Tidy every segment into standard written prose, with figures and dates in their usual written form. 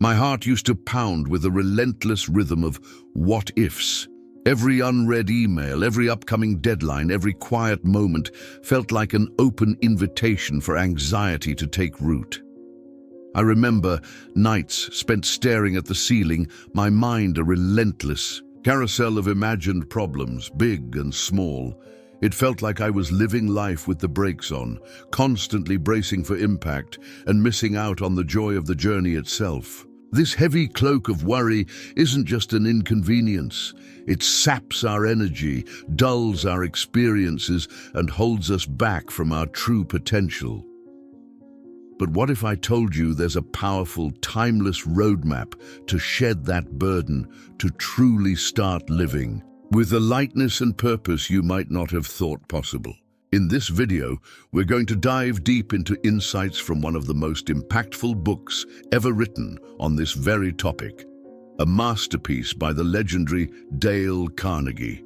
My heart used to pound with a relentless rhythm of what-ifs. Every unread email, every upcoming deadline, every quiet moment felt like an open invitation for anxiety to take root. I remember nights spent staring at the ceiling, my mind a relentless carousel of imagined problems, big and small. It felt like I was living life with the brakes on, constantly bracing for impact and missing out on the joy of the journey itself. This heavy cloak of worry isn't just an inconvenience. It saps our energy, dulls our experiences, and holds us back from our true potential. But what if I told you there's a powerful, timeless roadmap to shed that burden, to truly start living with a lightness and purpose you might not have thought possible? In this video, we're going to dive deep into insights from one of the most impactful books ever written on this very topic, a masterpiece by the legendary Dale Carnegie.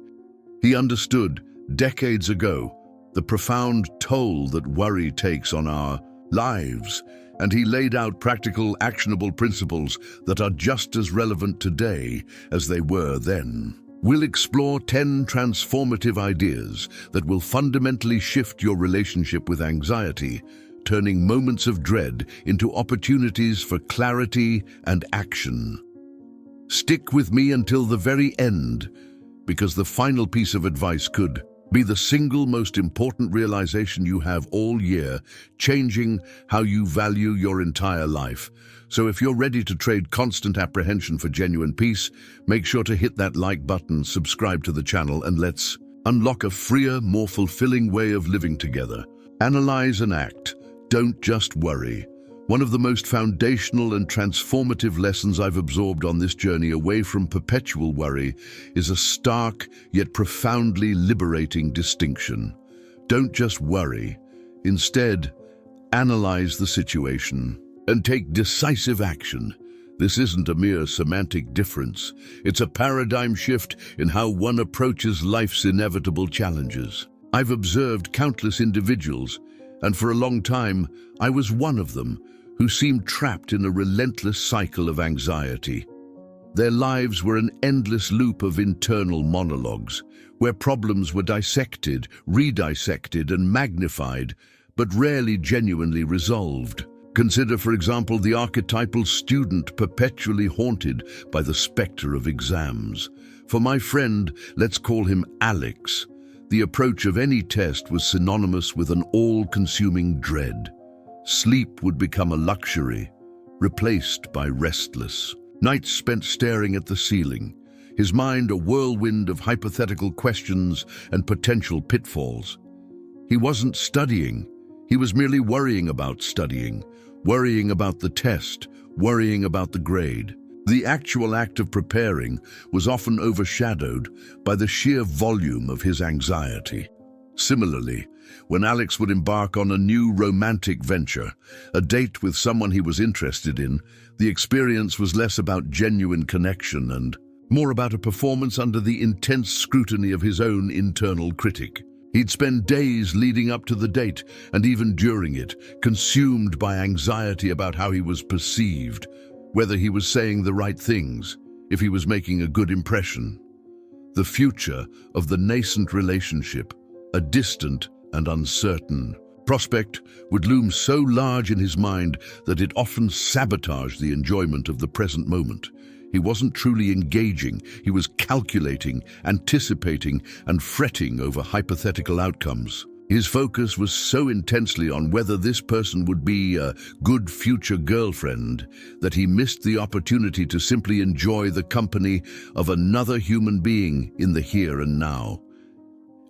He understood, decades ago, the profound toll that worry takes on our lives, and he laid out practical, actionable principles that are just as relevant today as they were then. We'll explore 10 transformative ideas that will fundamentally shift your relationship with anxiety, turning moments of dread into opportunities for clarity and action. Stick with me until the very end, because the final piece of advice could be the single most important realization you have all year, changing how you value your entire life. So if you're ready to trade constant apprehension for genuine peace, make sure to hit that like button, subscribe to the channel, and let's unlock a freer, more fulfilling way of living together. Analyze and act. Don't just worry. One of the most foundational and transformative lessons I've absorbed on this journey away from perpetual worry is a stark yet profoundly liberating distinction. Don't just worry. Instead, analyze the situation and take decisive action. This isn't a mere semantic difference. It's a paradigm shift in how one approaches life's inevitable challenges. I've observed countless individuals, and for a long time, I was one of them, who seemed trapped in a relentless cycle of anxiety. Their lives were an endless loop of internal monologues, where problems were dissected, redissected, and magnified, but rarely genuinely resolved. Consider, for example, the archetypal student perpetually haunted by the specter of exams. For my friend, let's call him Alex, the approach of any test was synonymous with an all-consuming dread. Sleep would become a luxury, replaced by restless nights spent staring at the ceiling, his mind a whirlwind of hypothetical questions and potential pitfalls. He wasn't studying, he was merely worrying about studying, worrying about the test, worrying about the grade. The actual act of preparing was often overshadowed by the sheer volume of his anxiety. Similarly, when Alex would embark on a new romantic venture, a date with someone he was interested in, the experience was less about genuine connection and more about a performance under the intense scrutiny of his own internal critic. He'd spend days leading up to the date, and even during it, consumed by anxiety about how he was perceived, whether he was saying the right things, if he was making a good impression. The future of the nascent relationship, a distant and uncertain prospect, would loom so large in his mind that it often sabotaged the enjoyment of the present moment. He wasn't truly engaging, he was calculating, anticipating, and fretting over hypothetical outcomes. His focus was so intensely on whether this person would be a good future girlfriend that he missed the opportunity to simply enjoy the company of another human being in the here and now.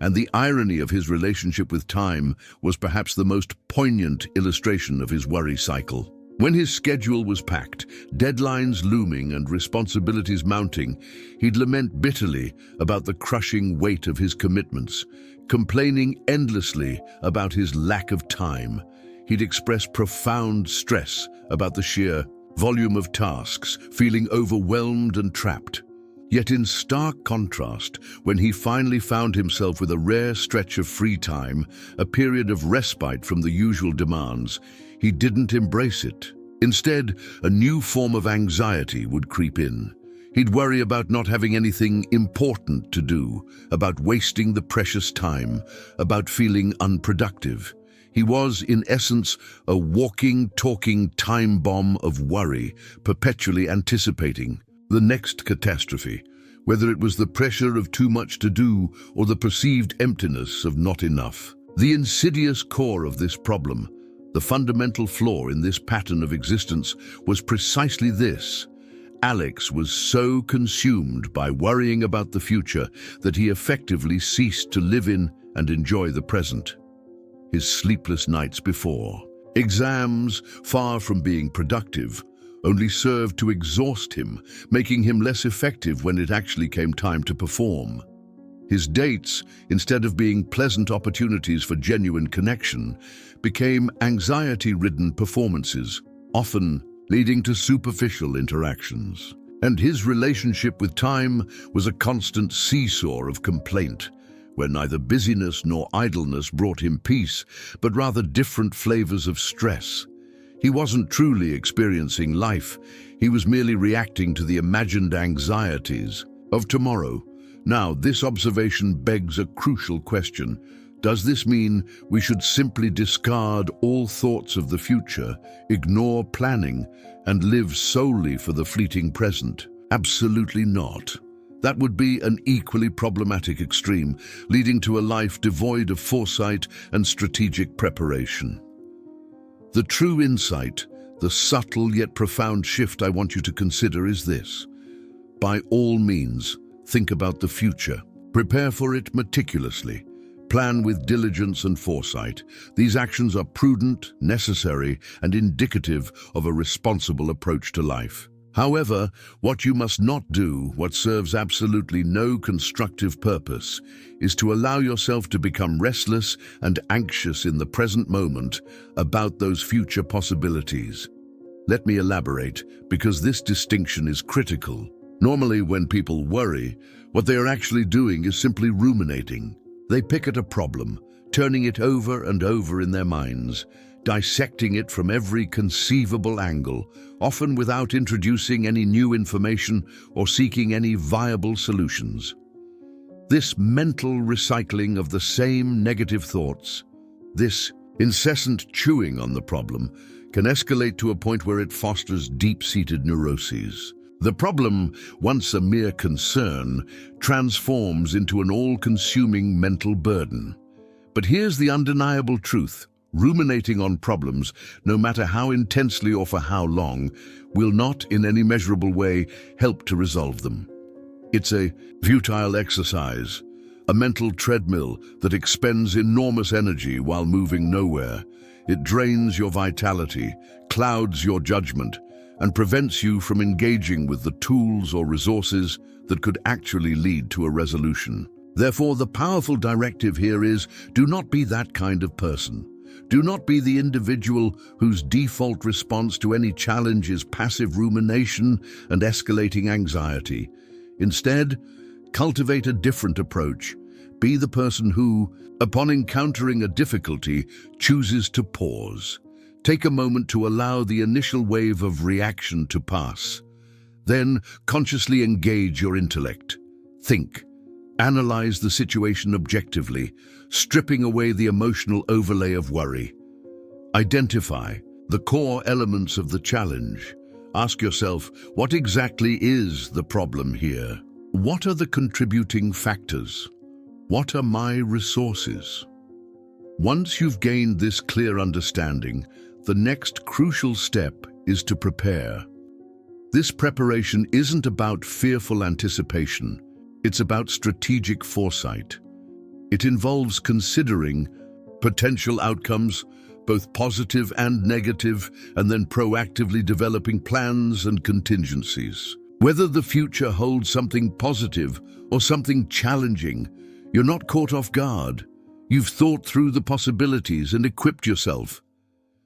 And the irony of his relationship with time was perhaps the most poignant illustration of his worry cycle. When his schedule was packed, deadlines looming and responsibilities mounting, he'd lament bitterly about the crushing weight of his commitments, complaining endlessly about his lack of time. He'd express profound stress about the sheer volume of tasks, feeling overwhelmed and trapped. Yet in stark contrast, when he finally found himself with a rare stretch of free time, a period of respite from the usual demands, he didn't embrace it. Instead, a new form of anxiety would creep in. He'd worry about not having anything important to do, about wasting the precious time, about feeling unproductive. He was, in essence, a walking, talking time bomb of worry, perpetually anticipating the next catastrophe, whether it was the pressure of too much to do or the perceived emptiness of not enough. The insidious core of this problem, the fundamental flaw in this pattern of existence, was precisely this. Alex was so consumed by worrying about the future that he effectively ceased to live in and enjoy the present. His sleepless nights before exams, far from being productive, only served to exhaust him, making him less effective when it actually came time to perform. His dates, instead of being pleasant opportunities for genuine connection, became anxiety-ridden performances, often leading to superficial interactions. And his relationship with time was a constant seesaw of complaint, where neither busyness nor idleness brought him peace, but rather different flavors of stress. He wasn't truly experiencing life, he was merely reacting to the imagined anxieties of tomorrow. Now, this observation begs a crucial question. Does this mean we should simply discard all thoughts of the future, ignore planning, and live solely for the fleeting present? Absolutely not. That would be an equally problematic extreme, leading to a life devoid of foresight and strategic preparation. The true insight, the subtle yet profound shift I want you to consider is this. By all means, think about the future. Prepare for it meticulously. Plan with diligence and foresight. These actions are prudent, necessary, and indicative of a responsible approach to life. However, what you must not do, what serves absolutely no constructive purpose, is to allow yourself to become restless and anxious in the present moment about those future possibilities. Let me elaborate, because this distinction is critical. Normally, when people worry, what they are actually doing is simply ruminating. They pick at a problem, turning it over and over in their minds, dissecting it from every conceivable angle, often without introducing any new information or seeking any viable solutions. This mental recycling of the same negative thoughts, this incessant chewing on the problem, can escalate to a point where it fosters deep-seated neuroses. The problem, once a mere concern, transforms into an all-consuming mental burden. But here's the undeniable truth. Ruminating on problems, no matter how intensely or for how long, will not in any measurable way help to resolve them. It's a futile exercise, a mental treadmill that expends enormous energy while moving nowhere. It drains your vitality, clouds your judgment, and prevents you from engaging with the tools or resources that could actually lead to a resolution. Therefore, the powerful directive here is, do not be that kind of person. Do not be the individual whose default response to any challenge is passive rumination and escalating anxiety. Instead, cultivate a different approach. Be the person who, upon encountering a difficulty, chooses to pause. Take a moment to allow the initial wave of reaction to pass. Then, consciously engage your intellect. Think. Analyze the situation objectively, stripping away the emotional overlay of worry. Identify the core elements of the challenge. Ask yourself, what exactly is the problem here? What are the contributing factors? What are my resources? Once you've gained this clear understanding, the next crucial step is to prepare. This preparation isn't about fearful anticipation. It's about strategic foresight. It involves considering potential outcomes, both positive and negative, and then proactively developing plans and contingencies. Whether the future holds something positive or something challenging, you're not caught off guard. You've thought through the possibilities and equipped yourself.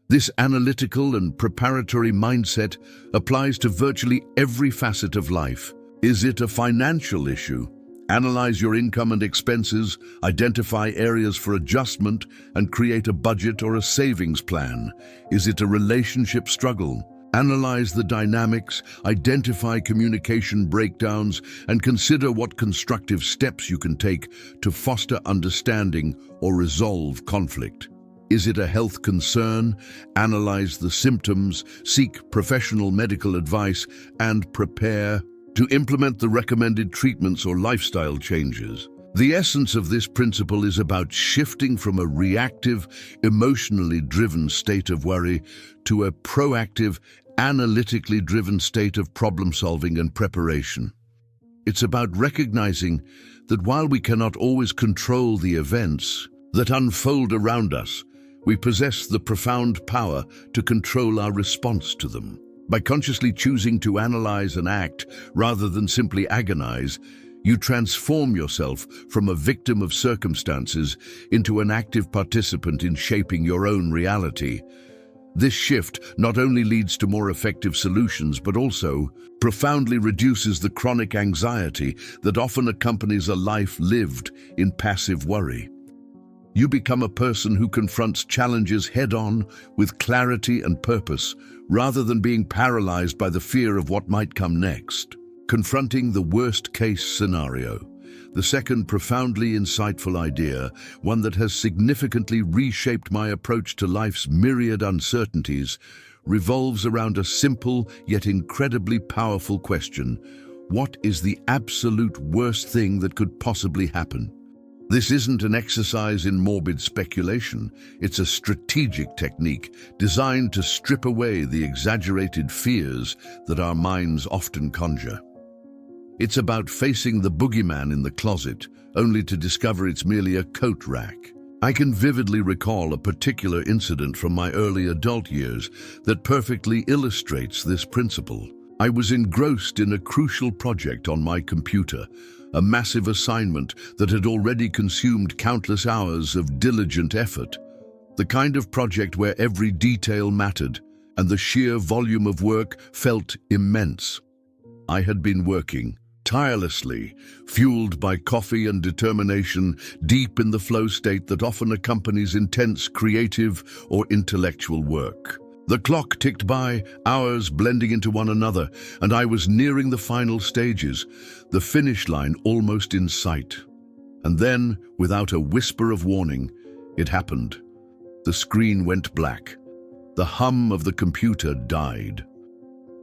This analytical and preparatory mindset applies to virtually every facet of life. Is it a financial issue? Analyze your income and expenses, identify areas for adjustment, and create a budget or a savings plan. Is it a relationship struggle? Analyze the dynamics, identify communication breakdowns, and consider what constructive steps you can take to foster understanding or resolve conflict. Is it a health concern? Analyze the symptoms, seek professional medical advice, and prepare to implement the recommended treatments or lifestyle changes. The essence of this principle is about shifting from a reactive, emotionally driven state of worry to a proactive, analytically driven state of problem-solving and preparation. It's about recognizing that while we cannot always control the events that unfold around us, we possess the profound power to control our response to them. By consciously choosing to analyze and act rather than simply agonize, you transform yourself from a victim of circumstances into an active participant in shaping your own reality. This shift not only leads to more effective solutions, but also profoundly reduces the chronic anxiety that often accompanies a life lived in passive worry. You become a person who confronts challenges head-on with clarity and purpose, rather than being paralyzed by the fear of what might come next. Confronting the worst-case scenario. The second profoundly insightful idea, one that has significantly reshaped my approach to life's myriad uncertainties, revolves around a simple yet incredibly powerful question: what is the absolute worst thing that could possibly happen? This isn't an exercise in morbid speculation. It's a strategic technique designed to strip away the exaggerated fears that our minds often conjure. It's about facing the boogeyman in the closet, only to discover it's merely a coat rack. I can vividly recall a particular incident from my early adult years that perfectly illustrates this principle. I was engrossed in a crucial project on my computer, a massive assignment that had already consumed countless hours of diligent effort. The kind of project where every detail mattered, and the sheer volume of work felt immense. I had been working tirelessly, fueled by coffee and determination, deep in the flow state that often accompanies intense creative or intellectual work. The clock ticked by, hours blending into one another, and I was nearing the final stages, the finish line almost in sight. And then, without a whisper of warning, it happened. The screen went black. The hum of the computer died.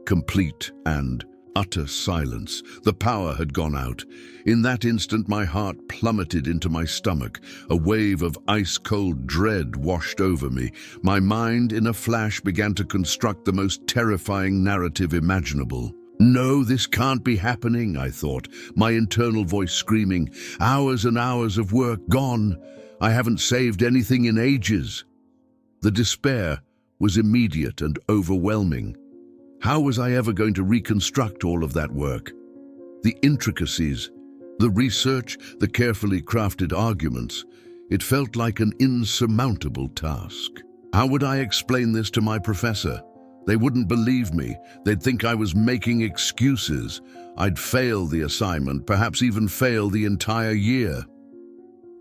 Complete and utter silence. The power had gone out. In that instant, my heart plummeted into my stomach. A wave of ice-cold dread washed over me. My mind, in a flash, began to construct the most terrifying narrative imaginable. No, this can't be happening, I thought, my internal voice screaming. Hours and hours of work gone. I haven't saved anything in ages. The despair was immediate and overwhelming. How was I ever going to reconstruct all of that work? The intricacies, the research, the carefully crafted arguments. It felt like an insurmountable task. How would I explain this to my professor? They wouldn't believe me. They'd think I was making excuses. I'd fail the assignment, perhaps even fail the entire year.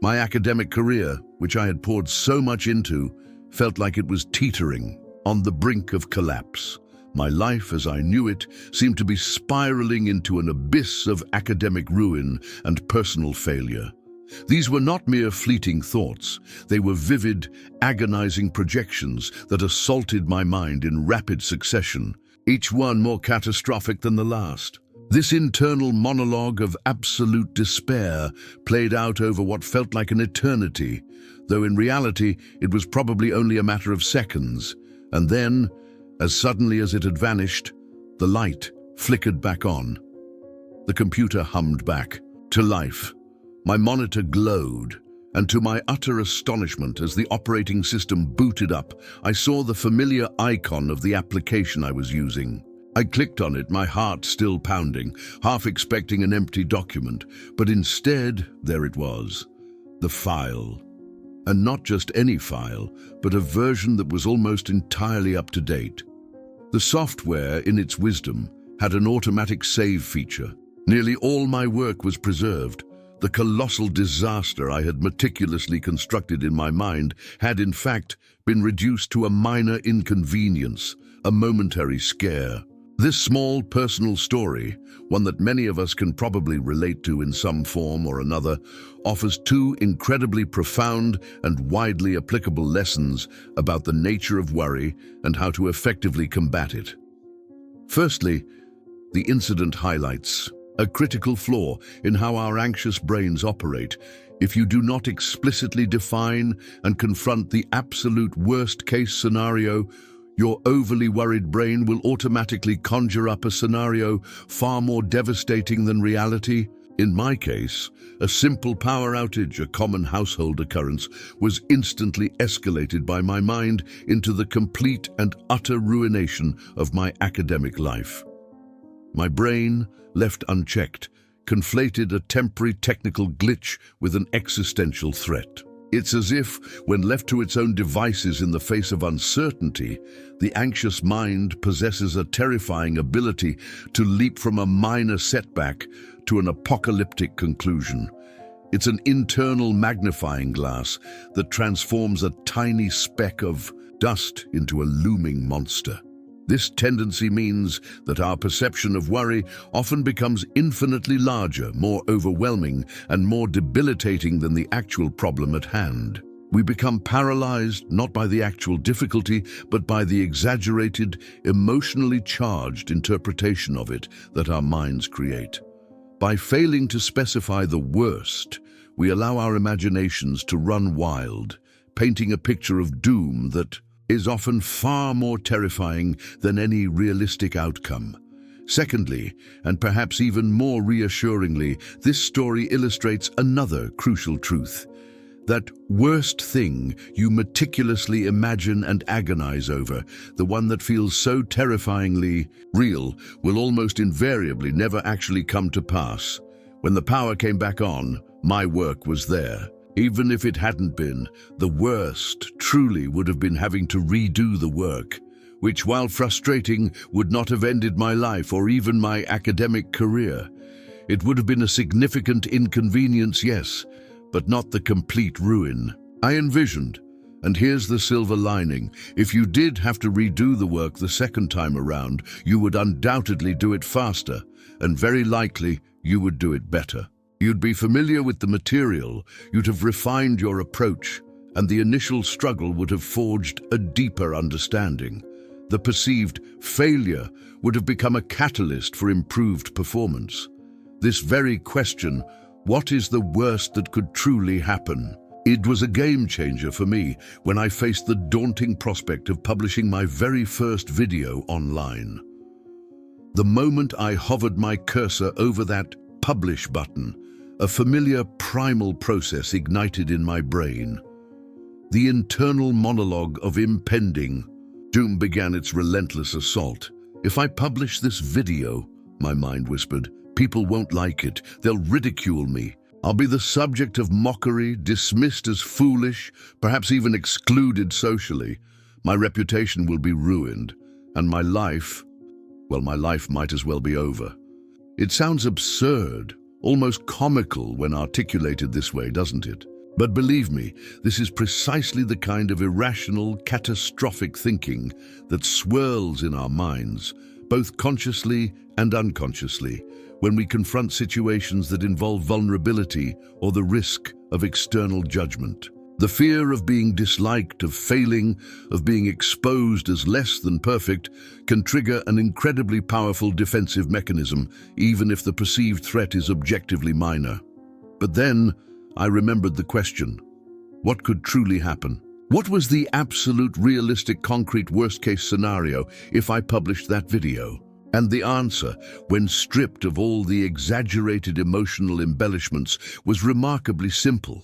My academic career, which I had poured so much into, felt like it was teetering on the brink of collapse. My life, as I knew it, seemed to be spiraling into an abyss of academic ruin and personal failure. These were not mere fleeting thoughts. They were vivid, agonizing projections that assaulted my mind in rapid succession, each one more catastrophic than the last. This internal monologue of absolute despair played out over what felt like an eternity, though in reality it was probably only a matter of seconds. And then, as suddenly as it had vanished, the light flickered back on. The computer hummed back to life. My monitor glowed, and to my utter astonishment, as the operating system booted up, I saw the familiar icon of the application I was using. I clicked on it, my heart still pounding, half expecting an empty document, but instead, there it was, the file. And not just any file, but a version that was almost entirely up to date. The software, in its wisdom, had an automatic save feature. Nearly all my work was preserved. The colossal disaster I had meticulously constructed in my mind had in fact been reduced to a minor inconvenience, a momentary scare. This small personal story, one that many of us can probably relate to in some form or another, offers two incredibly profound and widely applicable lessons about the nature of worry and how to effectively combat it. Firstly, the incident highlights a critical flaw in how our anxious brains operate. If you do not explicitly define and confront the absolute worst-case scenario, your overly worried brain will automatically conjure up a scenario far more devastating than reality. In my case, a simple power outage, a common household occurrence, was instantly escalated by my mind into the complete and utter ruination of my academic life. My brain, left unchecked, conflated a temporary technical glitch with an existential threat. It's as if, when left to its own devices in the face of uncertainty, the anxious mind possesses a terrifying ability to leap from a minor setback to an apocalyptic conclusion. It's an internal magnifying glass that transforms a tiny speck of dust into a looming monster. This tendency means that our perception of worry often becomes infinitely larger, more overwhelming, and more debilitating than the actual problem at hand. We become paralyzed not by the actual difficulty, but by the exaggerated, emotionally charged interpretation of it that our minds create. By failing to specify the worst, we allow our imaginations to run wild, painting a picture of doom that is often far more terrifying than any realistic outcome. Secondly, and perhaps even more reassuringly, this story illustrates another crucial truth. That worst thing you meticulously imagine and agonize over, the one that feels so terrifyingly real, will almost invariably never actually come to pass. When the power came back on, my work was there. Even if it hadn't been, the worst truly would have been having to redo the work, which, while frustrating, would not have ended my life or even my academic career. It would have been a significant inconvenience, yes, but not the complete ruin I envisioned. And here's the silver lining. If you did have to redo the work the second time around, you would undoubtedly do it faster, and very likely you would do it better. You'd be familiar with the material, you'd have refined your approach, and the initial struggle would have forged a deeper understanding. The perceived failure would have become a catalyst for improved performance. This very question, what is the worst that could truly happen? It was a game changer for me when I faced the daunting prospect of publishing my very first video online. The moment I hovered my cursor over that publish button, a familiar primal process ignited in my brain. The internal monologue of impending doom began its relentless assault. If I publish this video, my mind whispered, people won't like it. They'll ridicule me. I'll be the subject of mockery, dismissed as foolish, perhaps even excluded socially. My reputation will be ruined, and my life might as well be over. It sounds absurd, almost comical when articulated this way, doesn't it? But believe me, this is precisely the kind of irrational, catastrophic thinking that swirls in our minds, both consciously and unconsciously, when we confront situations that involve vulnerability or the risk of external judgment. The fear of being disliked, of failing, of being exposed as less than perfect can trigger an incredibly powerful defensive mechanism, even if the perceived threat is objectively minor. But then, I remembered the question, what could truly happen? What was the absolute realistic concrete worst-case scenario if I published that video? And the answer, when stripped of all the exaggerated emotional embellishments, was remarkably simple.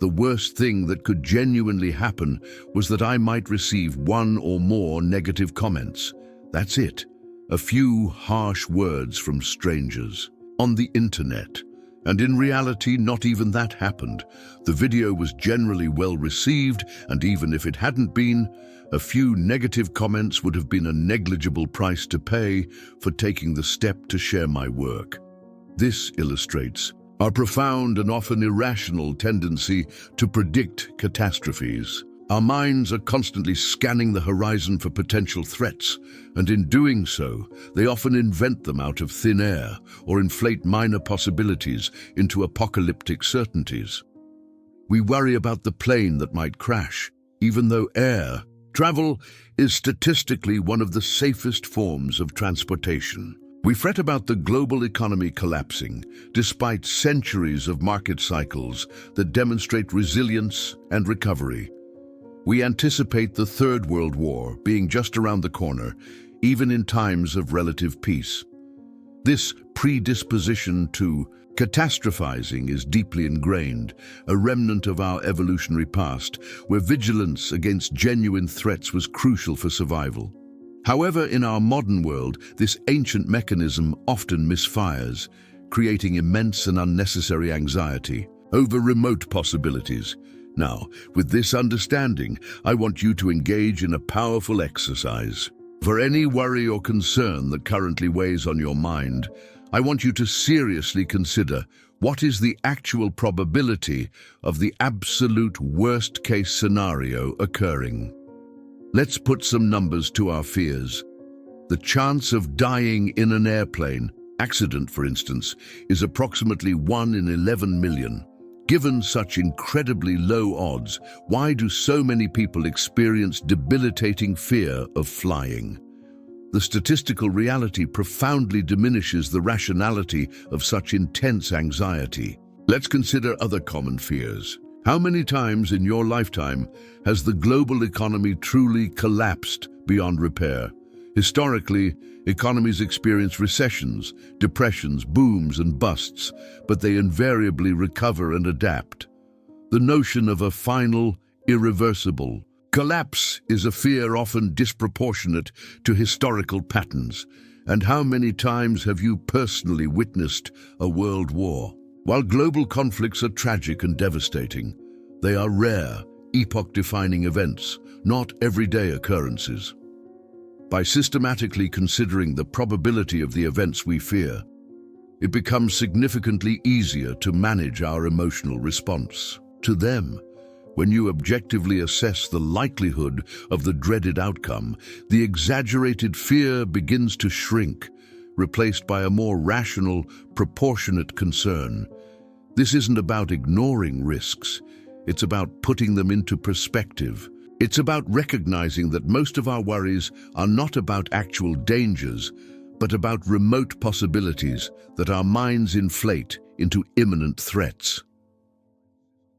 The worst thing that could genuinely happen was that I might receive one or more negative comments. That's it. A few harsh words from strangers on the internet. And in reality, not even that happened. The video was generally well received, and even if it hadn't been, a few negative comments would have been a negligible price to pay for taking the step to share my work. This illustrates our profound and often irrational tendency to predict catastrophes. Our minds are constantly scanning the horizon for potential threats, and in doing so, they often invent them out of thin air or inflate minor possibilities into apocalyptic certainties. We worry about the plane that might crash, even though air travel is statistically one of the safest forms of transportation. We fret about the global economy collapsing, despite centuries of market cycles that demonstrate resilience and recovery. We anticipate the Third World War being just around the corner, even in times of relative peace. This predisposition to catastrophizing is deeply ingrained, a remnant of our evolutionary past, where vigilance against genuine threats was crucial for survival. However, in our modern world, this ancient mechanism often misfires, creating immense and unnecessary anxiety over remote possibilities. Now, with this understanding, I want you to engage in a powerful exercise. For any worry or concern that currently weighs on your mind, I want you to seriously consider what is the actual probability of the absolute worst-case scenario occurring. Let's put some numbers to our fears. The chance of dying in an airplane accident, for instance, is approximately 1 in 11 million. Given such incredibly low odds, why do so many people experience debilitating fear of flying? The statistical reality profoundly diminishes the rationality of such intense anxiety. Let's consider other common fears. How many times in your lifetime has the global economy truly collapsed beyond repair? Historically, economies experience recessions, depressions, booms and busts, but they invariably recover and adapt. The notion of a final, irreversible collapse is a fear often disproportionate to historical patterns. And how many times have you personally witnessed a world war? While global conflicts are tragic and devastating, they are rare, epoch-defining events, not everyday occurrences. By systematically considering the probability of the events we fear, it becomes significantly easier to manage our emotional response to them. When you objectively assess the likelihood of the dreaded outcome, the exaggerated fear begins to shrink, replaced by a more rational, proportionate concern. This isn't about ignoring risks. It's about putting them into perspective. It's about recognizing that most of our worries are not about actual dangers, but about remote possibilities that our minds inflate into imminent threats.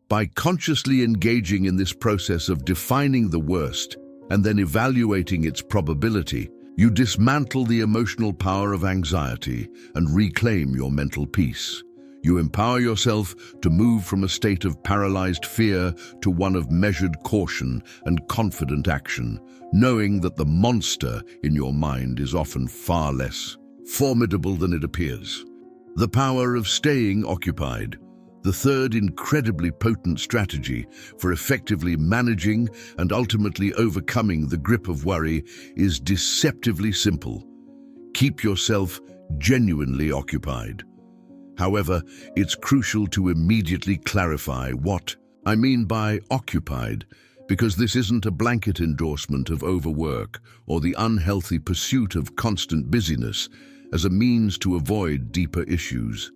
By consciously engaging in this process of defining the worst and then evaluating its probability, you dismantle the emotional power of anxiety and reclaim your mental peace. You empower yourself to move from a state of paralyzed fear to one of measured caution and confident action, knowing that the monster in your mind is often far less formidable than it appears. The power of staying occupied. The third incredibly potent strategy for effectively managing and ultimately overcoming the grip of worry is deceptively simple. Keep yourself genuinely occupied. However, it's crucial to immediately clarify what I mean by occupied, because this isn't a blanket endorsement of overwork or the unhealthy pursuit of constant busyness as a means to avoid deeper issues.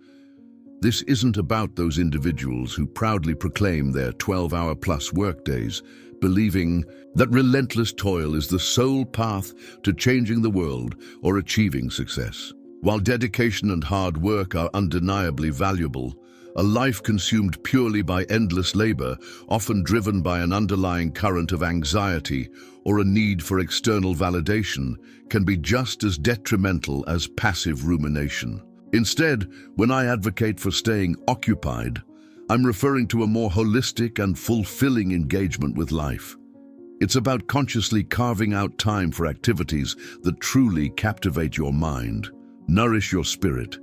This isn't about those individuals who proudly proclaim their 12-hour-plus workdays, believing that relentless toil is the sole path to changing the world or achieving success. While dedication and hard work are undeniably valuable, a life consumed purely by endless labor, often driven by an underlying current of anxiety or a need for external validation, can be just as detrimental as passive rumination. Instead, when I advocate for staying occupied, I'm referring to a more holistic and fulfilling engagement with life. It's about consciously carving out time for activities that truly captivate your mind, nourish your spirit,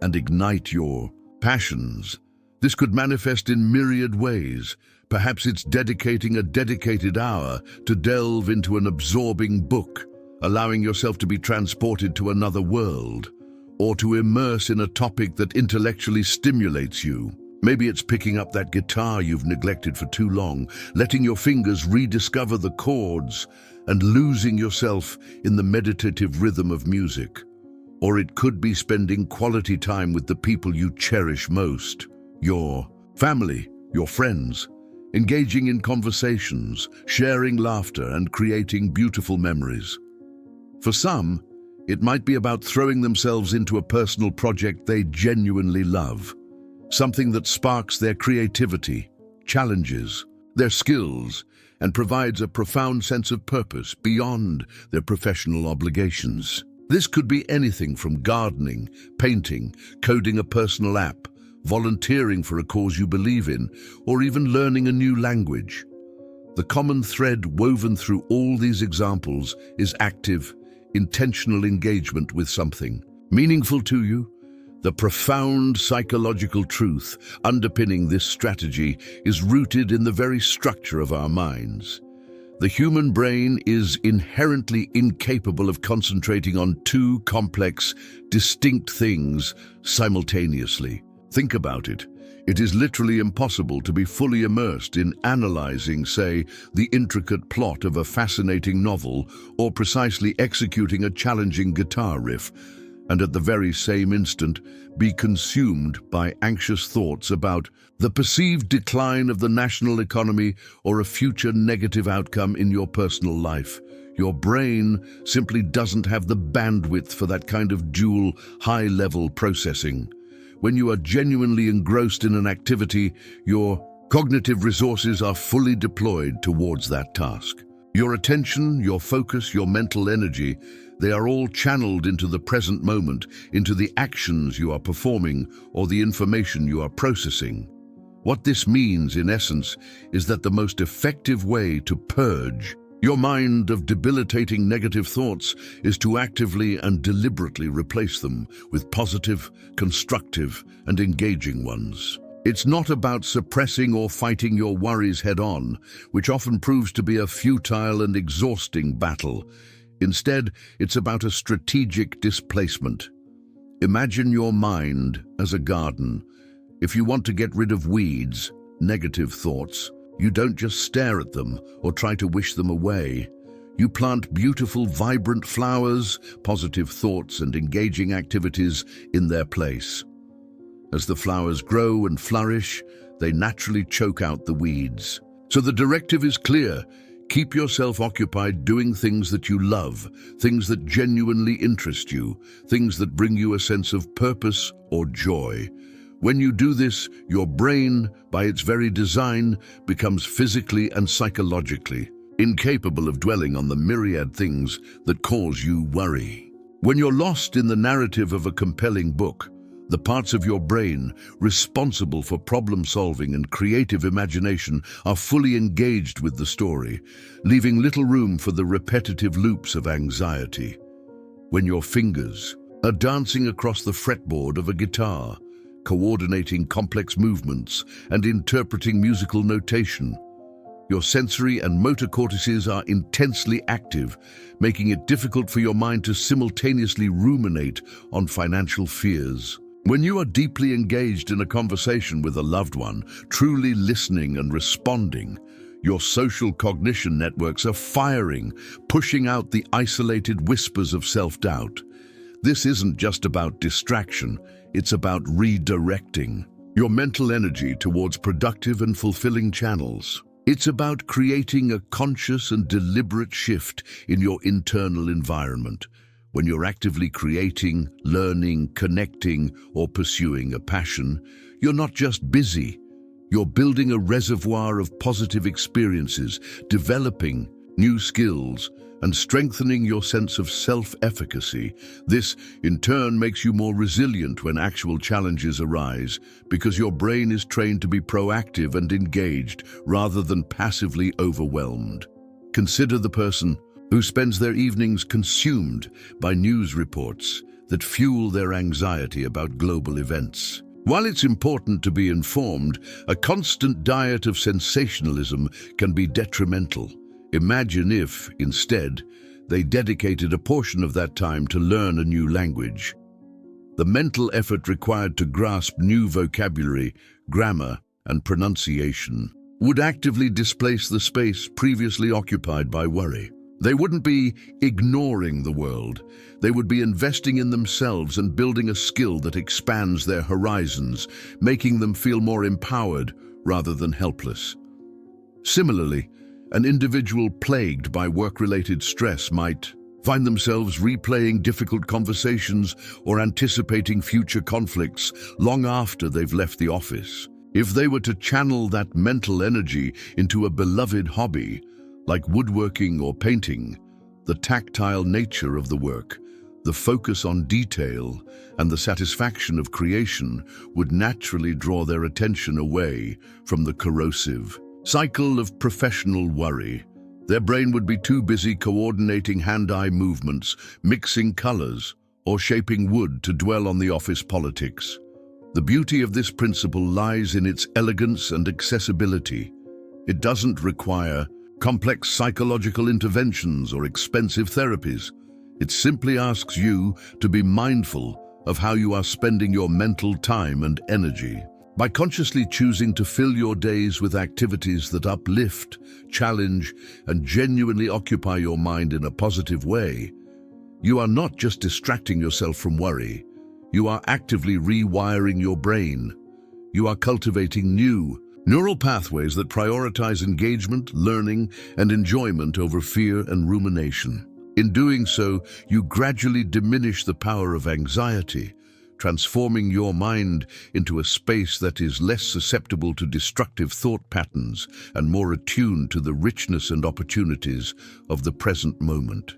and ignite your passions. This could manifest in myriad ways. Perhaps it's dedicating a dedicated hour to delve into an absorbing book, allowing yourself to be transported to another world. or to immerse in a topic that intellectually stimulates you. Maybe it's picking up that guitar you've neglected for too long, letting your fingers rediscover the chords and losing yourself in the meditative rhythm of music. Or it could be spending quality time with the people you cherish most, your family, your friends, engaging in conversations, sharing laughter, and creating beautiful memories. For some, it might be about throwing themselves into a personal project they genuinely love, something that sparks their creativity, challenges their skills, and provides a profound sense of purpose beyond their professional obligations. This could be anything from gardening, painting, coding a personal app, volunteering for a cause you believe in, or even learning a new language. The common thread woven through all these examples is active, intentional engagement with something meaningful to you. The profound psychological truth underpinning this strategy is rooted in the very structure of our minds. The human brain is inherently incapable of concentrating on two complex, distinct things simultaneously. Think about it. It is literally impossible to be fully immersed in analyzing, say, the intricate plot of a fascinating novel or precisely executing a challenging guitar riff, and at the very same instant be consumed by anxious thoughts about the perceived decline of the national economy or a future negative outcome in your personal life. Your brain simply doesn't have the bandwidth for that kind of dual, high-level processing. When you are genuinely engrossed in an activity, your cognitive resources are fully deployed towards that task. Your attention, your focus, your mental energy, they are all channeled into the present moment, into the actions you are performing or the information you are processing. What this means, in essence, is that the most effective way to purge your mind of debilitating negative thoughts is to actively and deliberately replace them with positive, constructive, and engaging ones. It's not about suppressing or fighting your worries head-on, which often proves to be a futile and exhausting battle. Instead, it's about a strategic displacement. Imagine your mind as a garden. If you want to get rid of weeds, negative thoughts, you don't just stare at them or try to wish them away. You plant beautiful, vibrant flowers, positive thoughts, and engaging activities in their place. As the flowers grow and flourish, they naturally choke out the weeds. So the directive is clear. Keep yourself occupied doing things that you love, things that genuinely interest you, things that bring you a sense of purpose or joy. When you do this, your brain, by its very design, becomes physically and psychologically incapable of dwelling on the myriad things that cause you worry. When you're lost in the narrative of a compelling book, the parts of your brain responsible for problem-solving and creative imagination are fully engaged with the story, leaving little room for the repetitive loops of anxiety. When your fingers are dancing across the fretboard of a guitar, coordinating complex movements and interpreting musical notation, your sensory and motor cortices are intensely active, making it difficult for your mind to simultaneously ruminate on financial fears. When you are deeply engaged in a conversation with a loved one, truly listening and responding, your social cognition networks are firing, pushing out the isolated whispers of self-doubt. This isn't just about distraction, it's about redirecting your mental energy towards productive and fulfilling channels. It's about creating a conscious and deliberate shift in your internal environment. When you're actively creating, learning, connecting, or pursuing a passion, you're not just busy. You're building a reservoir of positive experiences, developing new skills, and strengthening your sense of self-efficacy. This, in turn, makes you more resilient when actual challenges arise, because your brain is trained to be proactive and engaged rather than passively overwhelmed. Consider the person who spends their evenings consumed by news reports that fuel their anxiety about global events. While it's important to be informed, a constant diet of sensationalism can be detrimental. Imagine if, instead, they dedicated a portion of that time to learn a new language, The mental effort required to grasp new vocabulary, grammar, and pronunciation would actively displace the space previously occupied by worry. They wouldn't be ignoring the world. They would be investing in themselves and building a skill that expands their horizons, making them feel more empowered rather than helpless. Similarly, an individual plagued by work-related stress might find themselves replaying difficult conversations or anticipating future conflicts long after they've left the office. If they were to channel that mental energy into a beloved hobby, like woodworking or painting, the tactile nature of the work, the focus on detail, and the satisfaction of creation would naturally draw their attention away from the corrosive cycle of professional worry. Their brain would be too busy coordinating hand-eye movements, mixing colors, or shaping wood to dwell on the office politics. The beauty of this principle lies in its elegance and accessibility. It doesn't require complex psychological interventions or expensive therapies. It simply asks you to be mindful of how you are spending your mental time and energy. By consciously choosing to fill your days with activities that uplift, challenge, and genuinely occupy your mind in a positive way, you are not just distracting yourself from worry, you are actively rewiring your brain. You are cultivating new neural pathways that prioritize engagement, learning, and enjoyment over fear and rumination. In doing so, you gradually diminish the power of anxiety, transforming your mind into a space that is less susceptible to destructive thought patterns and more attuned to the richness and opportunities of the present moment.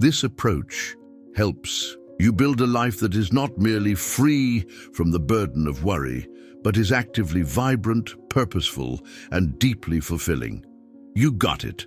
This approach helps you build a life that is not merely free from the burden of worry, but is actively vibrant, purposeful, and deeply fulfilling. You got it.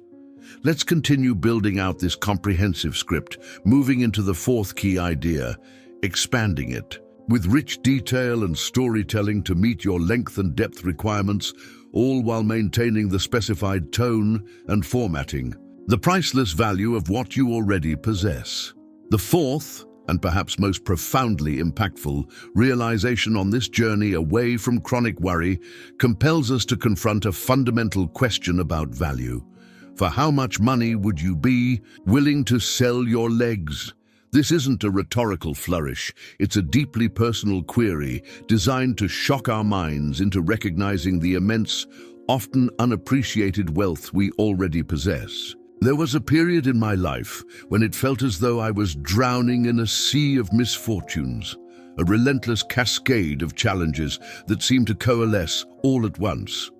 Let's continue building out this comprehensive script, moving into the fourth key idea, expanding it, with rich detail and storytelling to meet your length and depth requirements, all while maintaining the specified tone and formatting, the priceless value of what you already possess. The fourth, and perhaps most profoundly impactful, realization on this journey away from chronic worry compels us to confront a fundamental question about value. For how much money would you be willing to sell your legs? This isn't a rhetorical flourish, it's a deeply personal query designed to shock our minds into recognizing the immense, often unappreciated wealth we already possess. There was a period in my life when it felt as though I was drowning in a sea of misfortunes, a relentless cascade of challenges that seemed to coalesce all at once.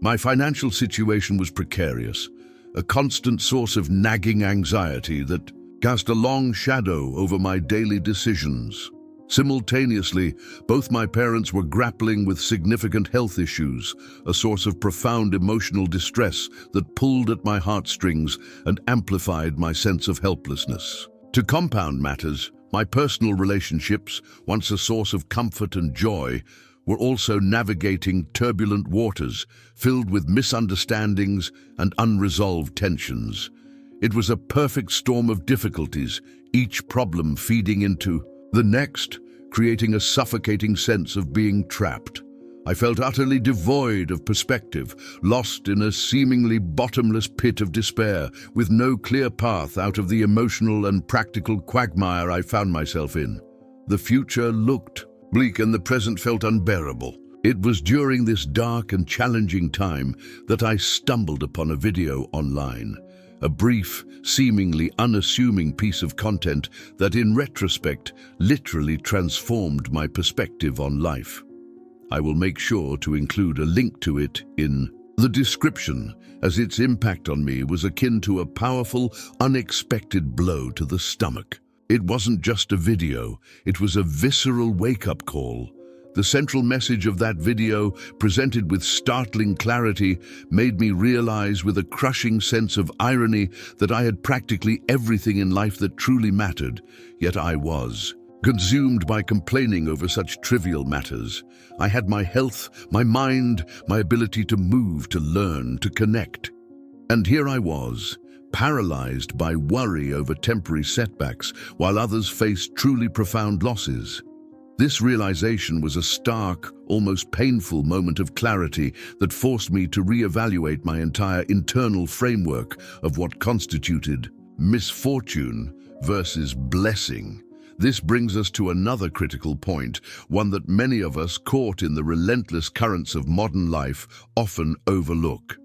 My financial situation was precarious, a constant source of nagging anxiety that cast a long shadow over my daily decisions. Simultaneously, both my parents were grappling with significant health issues, a source of profound emotional distress that pulled at my heartstrings and amplified my sense of helplessness. To compound matters, my personal relationships, once a source of comfort and joy, were also navigating turbulent waters filled with misunderstandings and unresolved tensions. It was a perfect storm of difficulties, each problem feeding into the next, creating a suffocating sense of being trapped. I felt utterly devoid of perspective, lost in a seemingly bottomless pit of despair, with no clear path out of the emotional and practical quagmire I found myself in. The future looked bleak and the present felt unbearable. It was during this dark and challenging time that I stumbled upon a video online. A brief, seemingly unassuming piece of content that in retrospect literally transformed my perspective on life. I will make sure to include a link to it in the description, as its impact on me was akin to a powerful, unexpected blow to the stomach. It wasn't just a video, it was a visceral wake-up call. The central message of that video, presented with startling clarity, made me realize with a crushing sense of irony that I had practically everything in life that truly mattered, yet I was consumed by complaining over such trivial matters. I had my health, my mind, my ability to move, to learn, to connect. And here I was, paralyzed by worry over temporary setbacks, while others faced truly profound losses. This realization was a stark, almost painful moment of clarity that forced me to reevaluate my entire internal framework of what constituted misfortune versus blessing. This brings us to another critical point, one that many of us caught in the relentless currents of modern life often overlook.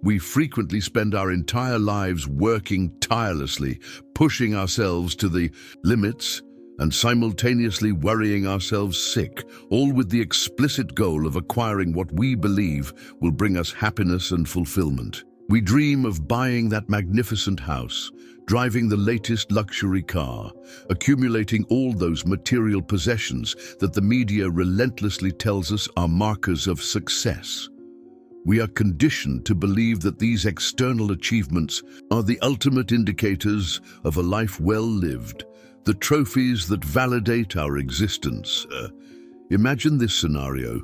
We frequently spend our entire lives working tirelessly, pushing ourselves to the limits, and simultaneously worrying ourselves sick, all with the explicit goal of acquiring what we believe will bring us happiness and fulfillment. We dream of buying that magnificent house, driving the latest luxury car, accumulating all those material possessions that the media relentlessly tells us are markers of success. We are conditioned to believe that these external achievements are the ultimate indicators of a life well lived, the trophies that validate our existence. Imagine this scenario.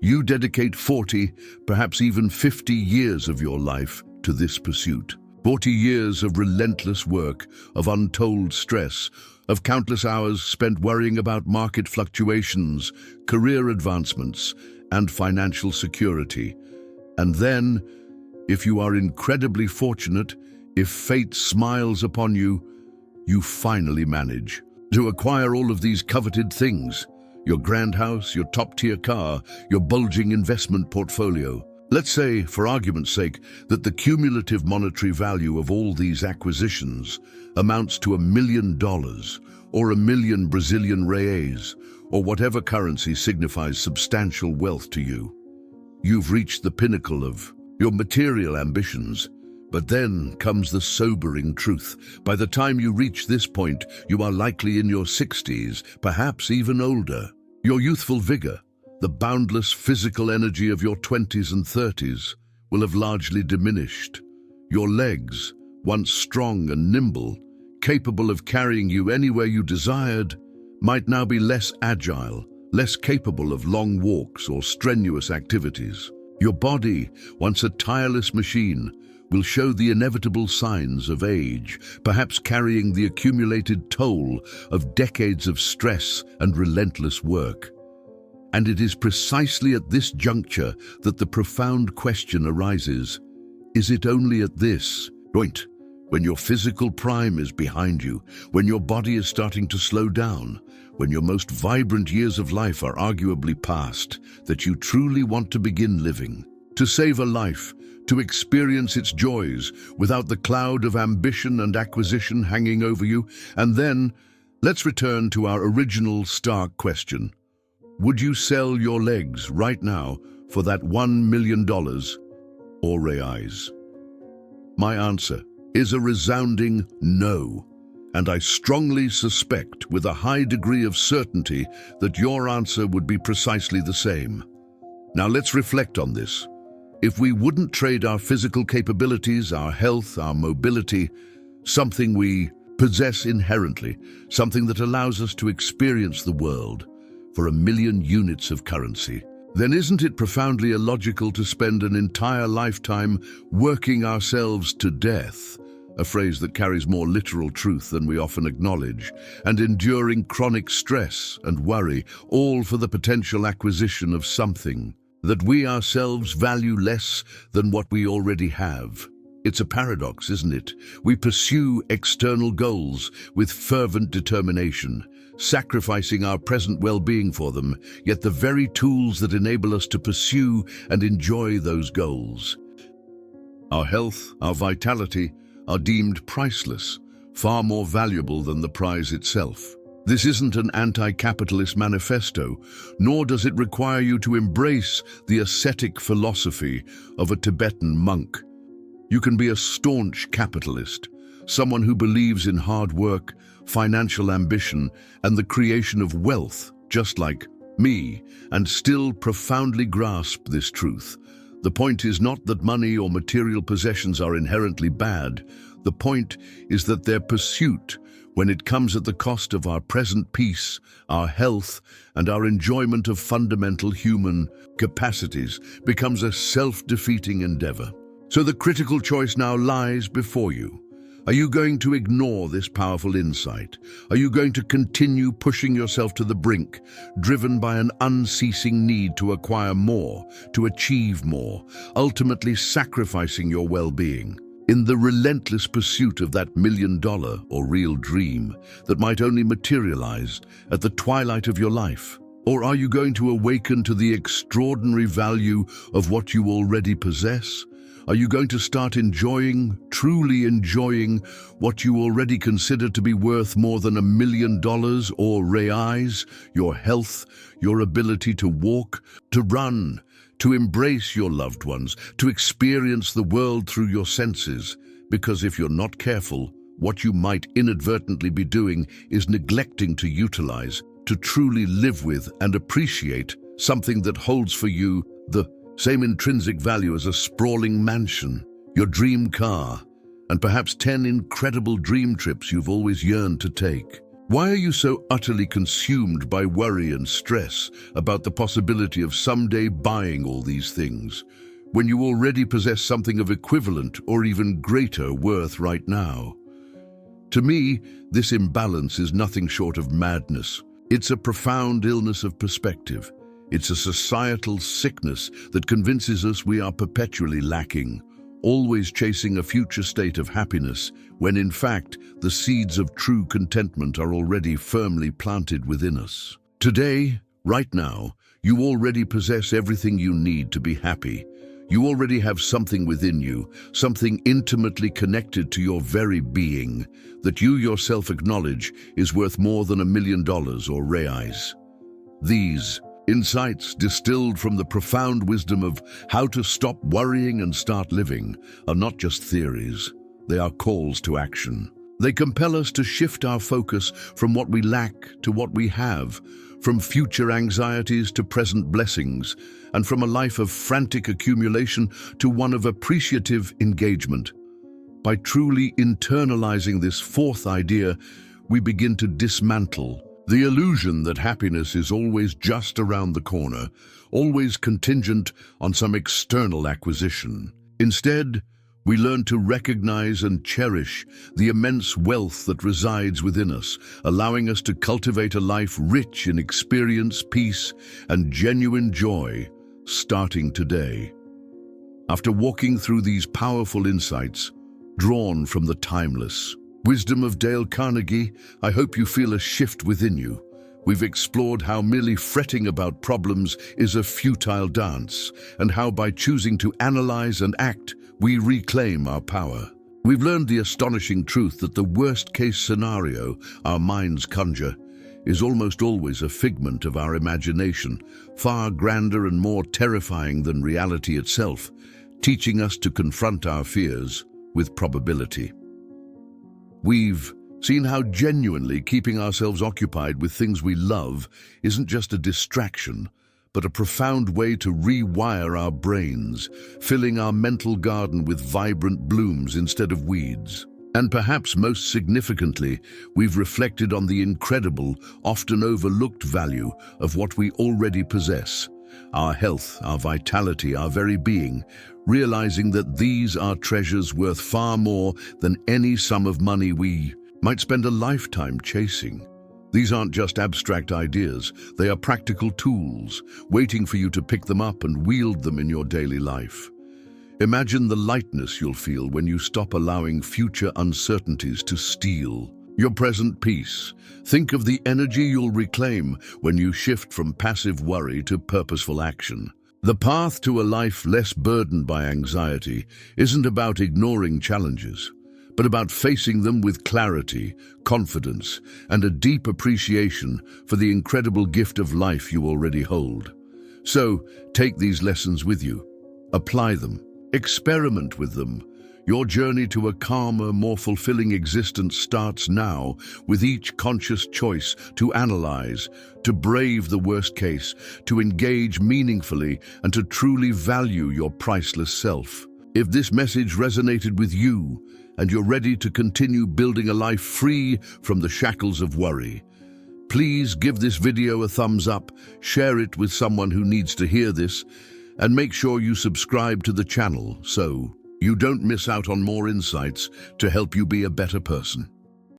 You dedicate 40, perhaps even 50 years of your life to this pursuit. 40 years of relentless work, of untold stress, of countless hours spent worrying about market fluctuations, career advancements, and financial security. And then, if you are incredibly fortunate, if fate smiles upon you, you finally manage to acquire all of these coveted things: your grand house, your top-tier car, your bulging investment portfolio. Let's say, for argument's sake, that the cumulative monetary value of all these acquisitions amounts to $1 million, or 1 million Brazilian reais, or whatever currency signifies substantial wealth to you. You've reached the pinnacle of your material ambitions. But then comes the sobering truth. By the time you reach this point, you are likely in your 60s, perhaps even older. Your youthful vigor, the boundless physical energy of your 20s and 30s, will have largely diminished. Your legs, once strong and nimble, capable of carrying you anywhere you desired, might now be less agile, less capable of long walks or strenuous activities. Your body, once a tireless machine, will show the inevitable signs of age, perhaps carrying the accumulated toll of decades of stress and relentless work. And it is precisely at this juncture that the profound question arises: is it only at this point, when your physical prime is behind you, when your body is starting to slow down, when your most vibrant years of life are arguably past, that you truly want to begin living? To save a life, to experience its joys without the cloud of ambition and acquisition hanging over you? And then, let's return to our original stark question. Would you sell your legs right now for that $1 million or reais? My answer is a resounding no, and I strongly suspect with a high degree of certainty that your answer would be precisely the same. Now let's reflect on this. If we wouldn't trade our physical capabilities, our health, our mobility, something we possess inherently, something that allows us to experience the world, for 1 million units of currency, then isn't it profoundly illogical to spend an entire lifetime working ourselves to death, a phrase that carries more literal truth than we often acknowledge, and enduring chronic stress and worry, all for the potential acquisition of something that we ourselves value less than what we already have? It's a paradox, isn't it? We pursue external goals with fervent determination, sacrificing our present well-being for them, yet the very tools that enable us to pursue and enjoy those goals, our health, our vitality, are deemed priceless, far more valuable than the prize itself. This isn't an anti-capitalist manifesto, nor does it require you to embrace the ascetic philosophy of a Tibetan monk. You can be a staunch capitalist, someone who believes in hard work, financial ambition, and the creation of wealth, just like me, and still profoundly grasp this truth. The point is not that money or material possessions are inherently bad. The point is that their pursuit, when it comes at the cost of our present peace, our health, and our enjoyment of fundamental human capacities, becomes a self-defeating endeavor. So the critical choice now lies before you. Are you going to ignore this powerful insight? Are you going to continue pushing yourself to the brink, driven by an unceasing need to acquire more, to achieve more, ultimately sacrificing your well-being? In the relentless pursuit of that million-dollar or real dream that might only materialize at the twilight of your life? Or are you going to awaken to the extraordinary value of what you already possess? Are you going to start truly enjoying what you already consider to be worth more than $1 million or reais? Your health, your ability to walk, to run, to embrace your loved ones, to experience the world through your senses. Because if you're not careful, what you might inadvertently be doing is neglecting to utilize, to truly live with and appreciate something that holds for you the same intrinsic value as a sprawling mansion, your dream car, and perhaps 10 incredible dream trips you've always yearned to take. Why are you so utterly consumed by worry and stress about the possibility of someday buying all these things, when you already possess something of equivalent or even greater worth right now? To me, this imbalance is nothing short of madness. It's a profound illness of perspective. It's a societal sickness that convinces us we are perpetually lacking, always chasing a future state of happiness, when in fact the seeds of true contentment are already firmly planted within us. Today, right now, you already possess everything you need to be happy. You already have something within you, something intimately connected to your very being, that you yourself acknowledge is worth more than $1 million or reais. These insights, distilled from the profound wisdom of how to stop worrying and start living, are not just theories. They are calls to action. They compel us to shift our focus from what we lack to what we have, from future anxieties to present blessings, and from a life of frantic accumulation to one of appreciative engagement. By truly internalizing this fourth idea, we begin to dismantle the illusion that happiness is always just around the corner, always contingent on some external acquisition. Instead, we learn to recognize and cherish the immense wealth that resides within us, allowing us to cultivate a life rich in experience, peace, and genuine joy, starting today. After walking through these powerful insights, drawn from the timeless wisdom of Dale Carnegie, I hope you feel a shift within you. We've explored how merely fretting about problems is a futile dance, and how by choosing to analyze and act, we reclaim our power. We've learned the astonishing truth that the worst-case scenario our minds conjure is almost always a figment of our imagination, far grander and more terrifying than reality itself, teaching us to confront our fears with probability. We've seen how genuinely keeping ourselves occupied with things we love isn't just a distraction, but a profound way to rewire our brains, filling our mental garden with vibrant blooms instead of weeds. And perhaps most significantly, we've reflected on the incredible, often overlooked value of what we already possess: our health, our vitality, our very being, realizing that these are treasures worth far more than any sum of money we might spend a lifetime chasing. These aren't just abstract ideas, they are practical tools, waiting for you to pick them up and wield them in your daily life. Imagine the lightness you'll feel when you stop allowing future uncertainties to steal your present peace. Think of the energy you'll reclaim when you shift from passive worry to purposeful action. The path to a life less burdened by anxiety isn't about ignoring challenges, but about facing them with clarity, confidence, and a deep appreciation for the incredible gift of life you already hold. So, take these lessons with you. Apply them. Experiment with them. Your journey to a calmer, more fulfilling existence starts now, with each conscious choice to analyze, to brave the worst case, to engage meaningfully, and to truly value your priceless self. If this message resonated with you, and you're ready to continue building a life free from the shackles of worry, please give this video a thumbs up, share it with someone who needs to hear this, and make sure you subscribe to the channel so you don't miss out on more insights to help you be a better person.